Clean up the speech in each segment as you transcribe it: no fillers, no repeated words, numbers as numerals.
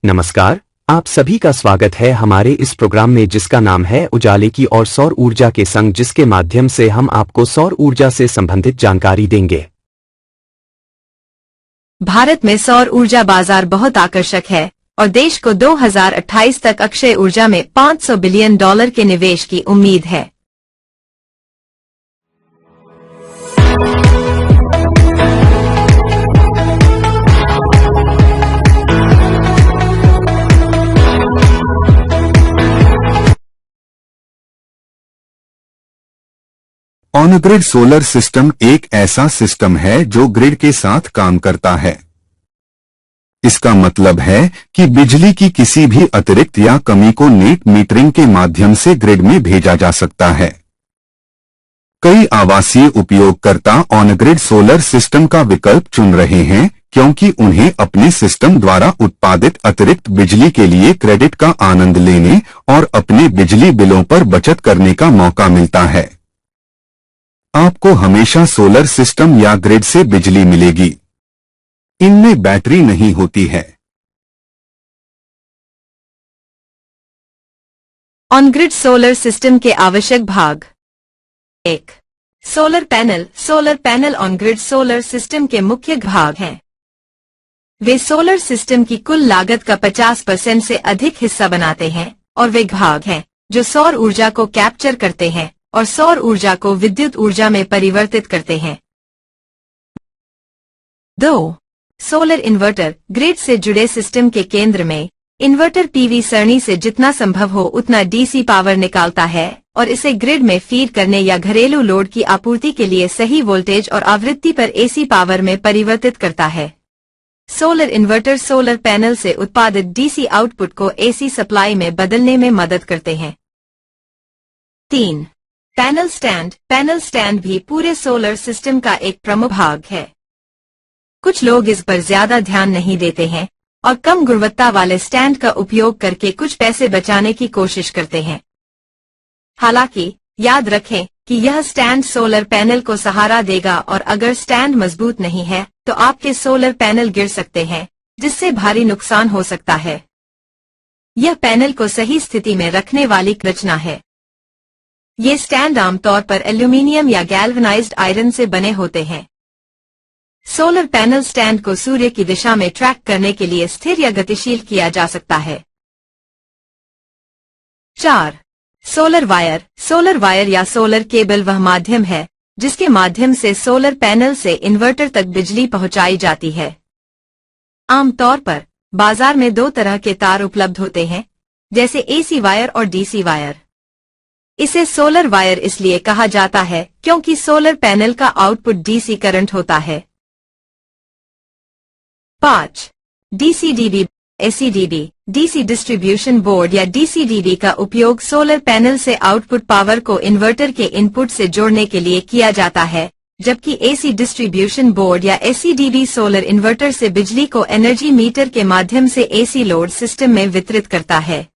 नमस्कार, आप सभी का स्वागत है हमारे इस प्रोग्राम में जिसका नाम है उजाले की और सौर ऊर्जा के संग, जिसके माध्यम से हम आपको सौर ऊर्जा से संबंधित जानकारी देंगे। भारत में सौर ऊर्जा बाजार बहुत आकर्षक है और देश को 2028 तक अक्षय ऊर्जा में $500 बिलियन के निवेश की उम्मीद है। ऑन ग्रिड सोलर सिस्टम एक ऐसा सिस्टम है जो ग्रिड के साथ काम करता है। इसका मतलब है कि बिजली की किसी भी अतिरिक्त या कमी को नेट मीटरिंग के माध्यम से ग्रिड में भेजा जा सकता है। कई आवासीय उपयोगकर्ता ऑन ग्रिड सोलर सिस्टम का विकल्प चुन रहे हैं क्योंकि उन्हें अपने सिस्टम द्वारा उत्पादित अतिरिक्त बिजली के लिए क्रेडिट का आनंद लेने और अपने बिजली बिलों पर बचत करने का मौका मिलता है। आपको हमेशा सोलर सिस्टम या ग्रिड से बिजली मिलेगी। इनमें बैटरी नहीं होती है। ऑन ग्रिड सोलर सिस्टम के आवश्यक भाग। 1. Solar panel. Solar panel on grid solar system के मुख्य भाग हैं। वे सोलर सिस्टम की कुल लागत का 50% से अधिक हिस्सा बनाते हैं और वे भाग हैं जो सौर ऊर्जा को कैप्चर करते हैं और सौर ऊर्जा को विद्युत ऊर्जा में परिवर्तित करते हैं। 2. Solar inverter. ग्रिड से जुड़े सिस्टम के केंद्र में इन्वर्टर पीवी सरणी से जितना संभव हो उतना डीसी पावर निकालता है और इसे ग्रिड में फीड करने या घरेलू लोड की आपूर्ति के लिए सही वोल्टेज और आवृत्ति पर एसी पावर में परिवर्तित करता है। सोलर इन्वर्टर सोलर पैनल से उत्पादित डीसी आउटपुट को एसी सप्लाई में बदलने में मदद करते हैं। 3. Panel stand. पैनल स्टैंड भी पूरे सोलर सिस्टम का एक प्रमुख भाग है। कुछ लोग इस पर ज्यादा ध्यान नहीं देते हैं और कम गुणवत्ता वाले स्टैंड का उपयोग करके कुछ पैसे बचाने की कोशिश करते हैं। हालांकि याद रखें कि यह स्टैंड सोलर पैनल को सहारा देगा और अगर स्टैंड मजबूत नहीं है तो आपके सोलर पैनल गिर सकते हैं, जिससे भारी नुकसान हो सकता है। यह पैनल को सही स्थिति में रखने वाली रचना है। ये स्टैंड आमतौर पर एल्यूमीनियम या गैल्वनाइज्ड आयरन से बने होते हैं। सोलर पैनल स्टैंड को सूर्य की दिशा में ट्रैक करने के लिए स्थिर या गतिशील किया जा सकता है। 4. Solar wire. सोलर वायर या सोलर केबल वह माध्यम है जिसके माध्यम से सोलर पैनल से इन्वर्टर तक बिजली पहुंचाई जाती है। आमतौर पर बाजार में 2 तरह के तार उपलब्ध होते हैं, जैसे एसी वायर और डीसी वायर। इसे सोलर वायर इसलिए कहा जाता है क्योंकि सोलर पैनल का आउटपुट डीसी करंट होता है। 5. DC-dB. AC-dB. DC distribution board या डीसी-डीबी का उपयोग सोलर पैनल से आउटपुट पावर को इन्वर्टर के इनपुट से जोड़ने के लिए किया जाता है, जबकि एसी डिस्ट्रीब्यूशन बोर्ड या एसी-डीबी सोलर इन्वर्टर से बिजली को एनर्जी मीटर के माध्यम से एसी लोड सिस्टम में वितरित करता है।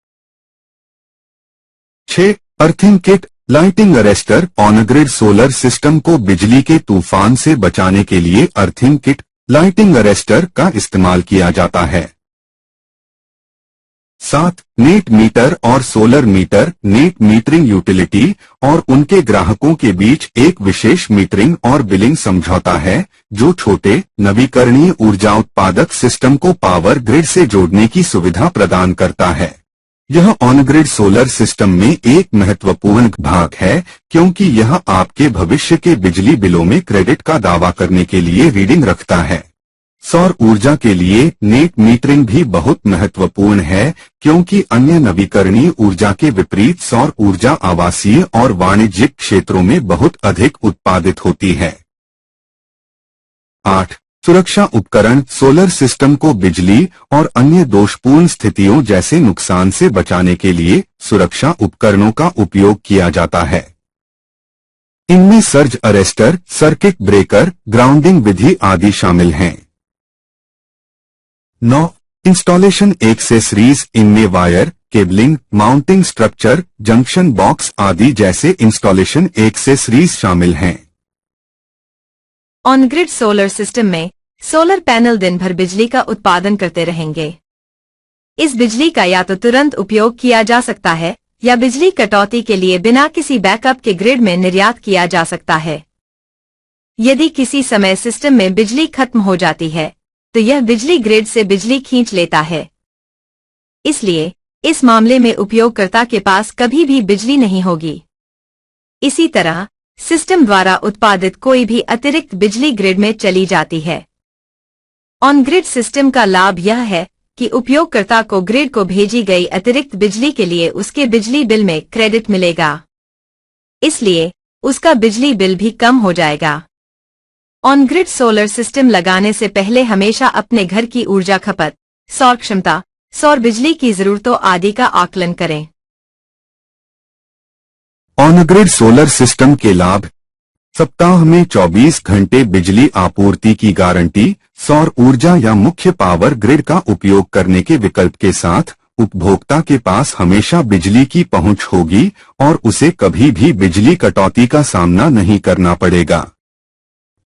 6. Earthing kit. Lighting arrester. On grid solar system को बिजली के तूफान से बचाने के लिए अर्थिंग किट, लाइटिंग अरेस्टर का इस्तेमाल किया जाता है। 7. नेट मीटर और solar meter. Net metering utility और उनके ग्राहकों के बीच एक विशेष मीटरिंग और बिलिंग समझौता है जो छोटे नवीकरणीय ऊर्जा उत्पादक सिस्टम को पावर ग्रिड से जोड़ने की सुविधा प्रदान करता है। यह ऑन ग्रिड सोलर सिस्टम में एक महत्वपूर्ण भाग है क्योंकि यह आपके भविष्य के बिजली बिलों में क्रेडिट का दावा करने के लिए रीडिंग रखता है। सौर ऊर्जा के लिए नेट मीटरिंग भी बहुत महत्वपूर्ण है क्योंकि अन्य नवीकरणीय ऊर्जा के विपरीत सौर ऊर्जा आवासीय और वाणिज्यिक क्षेत्रों में बहुत अधिक उत्पादित होती है। 8. सुरक्षा उपकरण। सोलर सिस्टम को बिजली और अन्य दोषपूर्ण स्थितियों जैसे नुकसान से बचाने के लिए सुरक्षा उपकरणों का उपयोग किया जाता है। इनमें surge arrester, circuit breaker, grounding विधि आदि शामिल हैं। 9. Installation accessories. इनमें wire, cabling, mounting structure, junction box आदि जैसे इंस्टॉलेशन एक्सेसरीज शामिल हैं। ऑन ग्रिड सोलर सिस्टम में सोलर पैनल दिन भर बिजली का उत्पादन करते रहेंगे। इस बिजली का या तो तुरंत उपयोग किया जा सकता है या बिजली कटौती के लिए बिना किसी बैकअप के ग्रिड में निर्यात किया जा सकता है। यदि किसी समय सिस्टम में बिजली खत्म हो जाती है तो यह बिजली ग्रिड से बिजली खींच लेता है। इसलिए इस मामले में उपयोगकर्ता के पास कभी भी बिजली नहीं होगी। इसी तरह सिस्टम द्वारा उत्पादित कोई भी अतिरिक्त बिजली ग्रिड में चली जाती है। ऑन ग्रिड सिस्टम का लाभ यह है कि उपयोगकर्ता को ग्रिड को भेजी गई अतिरिक्त बिजली के लिए उसके बिजली बिल में क्रेडिट मिलेगा, इसलिए उसका बिजली बिल भी कम हो जाएगा। ऑन ग्रिड सोलर सिस्टम लगाने से पहले हमेशा अपने घर की ऊर्जा खपत, सौर क्षमता, सौर बिजली की जरूरतों आदि का आकलन करें। ऑन ग्रिड सोलर सिस्टम के लाभ: सप्ताह में 24 घंटे बिजली आपूर्ति की गारंटी, सौर ऊर्जा या मुख्य पावर ग्रिड का उपयोग करने के विकल्प के साथ उपभोक्ता के पास हमेशा बिजली की पहुंच होगी और उसे कभी भी बिजली कटौती का सामना नहीं करना पड़ेगा।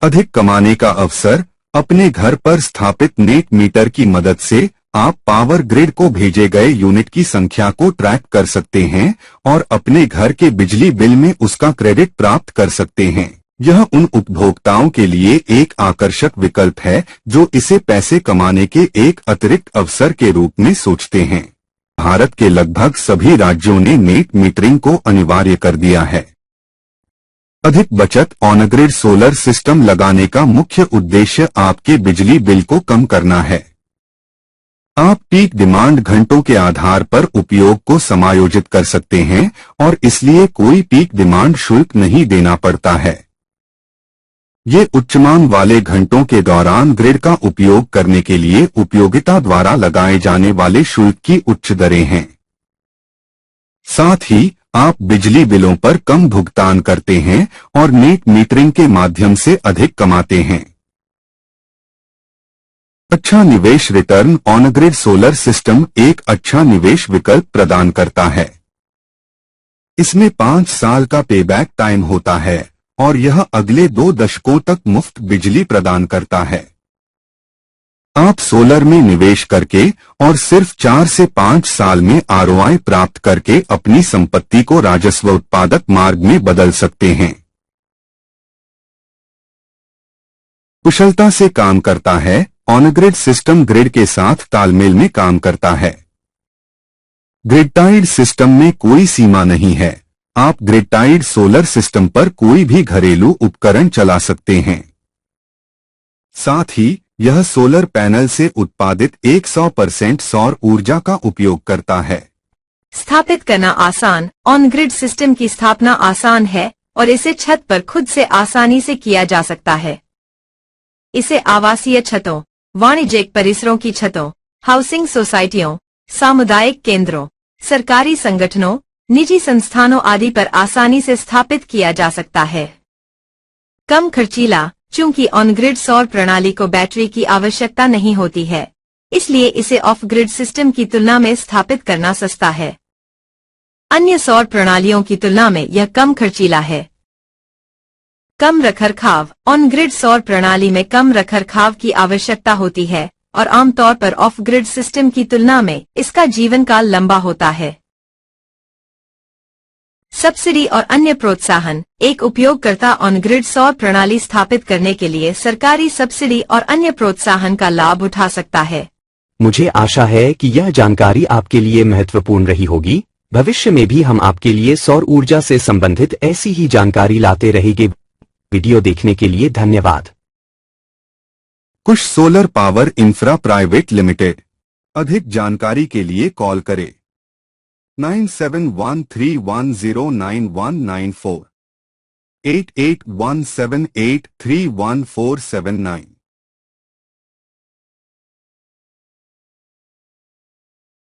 अधिक कमाने का अवसर: अपने घर पर स्थापित नेट मीटर की मदद से आप पावर ग्रिड को भेजे गए यूनिट की संख्या को ट्रैक कर सकते हैं और अपने घर के बिजली बिल में उसका क्रेडिट प्राप्त कर सकते हैं। यह उन उपभोक्ताओं के लिए एक आकर्षक विकल्प है जो इसे पैसे कमाने के एक अतिरिक्त अवसर के रूप में सोचते हैं। भारत के लगभग सभी राज्यों ने नेट मीटरिंग को अनिवार्य कर दिया है। अधिक बचत: ऑन ग्रिड सोलर सिस्टम लगाने का मुख्य उद्देश्य आपके बिजली बिल को कम करना है। आप पीक डिमांड घंटों के आधार पर उपयोग को समायोजित कर सकते हैं और इसलिए कोई पीक डिमांड शुल्क नहीं देना पड़ता है। ये उच्च मांग वाले घंटों के दौरान ग्रिड का उपयोग करने के लिए उपयोगिता द्वारा लगाए जाने वाले शुल्क की उच्च दरें हैं। साथ ही आप बिजली बिलों पर कम भुगतान करते हैं और नेट मीटरिंग के माध्यम से अधिक कमाते हैं। अच्छा निवेश return: on grid solar system एक अच्छा निवेश विकल्प प्रदान करता है। इसमें 5 साल का पेबैक टाइम होता है और यह अगले 2 दशकों तक मुफ्त बिजली प्रदान करता है। आप सोलर में निवेश करके और सिर्फ 4 से 5 साल में आरओआई प्राप्त करके अपनी संपत्ति को राजस्व उत्पादक मार्ग में बदल सकते हैं। कुशलता से काम करता है: ऑन ग्रिड सिस्टम ग्रिड के साथ तालमेल में काम करता है। ग्रिड टाइड सिस्टम में कोई सीमा नहीं है। आप ग्रिड टाइड सोलर सिस्टम पर कोई भी घरेलू उपकरण चला सकते हैं। साथ ही यह सोलर पैनल से उत्पादित 100% सौर ऊर्जा का उपयोग करता है। स्थापित करना आसान: ऑन ग्रिड सिस्टम की स्थापना आसान है और इसे छत पर खुद से आसानी से किया जा सकता है। इसे आवासीय छतों, वाणिज्यिक परिसरों की छतों, हाउसिंग सोसाइटियों, सामुदायिक केंद्रों, सरकारी संगठनों, निजी संस्थानों आदि पर आसानी से स्थापित किया जा सकता है। कम खर्चीला: चूंकि ऑन ग्रिड सौर प्रणाली को बैटरी की आवश्यकता नहीं होती है, इसलिए इसे ऑफ ग्रिड सिस्टम की तुलना में स्थापित करना सस्ता है। अन्य सौर प्रणालियों की तुलना में यह कम खर्चीला है। कम रखरखाव: ऑन ग्रिड सौर प्रणाली में कम रखरखाव की आवश्यकता होती है और आमतौर पर ऑफ ग्रिड सिस्टम की तुलना में इसका जीवन काल लंबा होता है। सब्सिडी और अन्य प्रोत्साहन: एक उपयोगकर्ता ऑन ग्रिड सौर प्रणाली स्थापित करने के लिए सरकारी सब्सिडी और अन्य प्रोत्साहन का लाभ उठा सकता है। मुझे आशा है कि यह जानकारी आपके लिए महत्वपूर्ण रही होगी। भविष्य में भी हम आपके लिए सौर ऊर्जा से संबंधित ऐसी ही जानकारी लाते रहेंगे। वीडियो देखने के लिए धन्यवाद। Kush solar power infra private limited. अधिक जानकारी के लिए कॉल करें 9713109194 8817831479।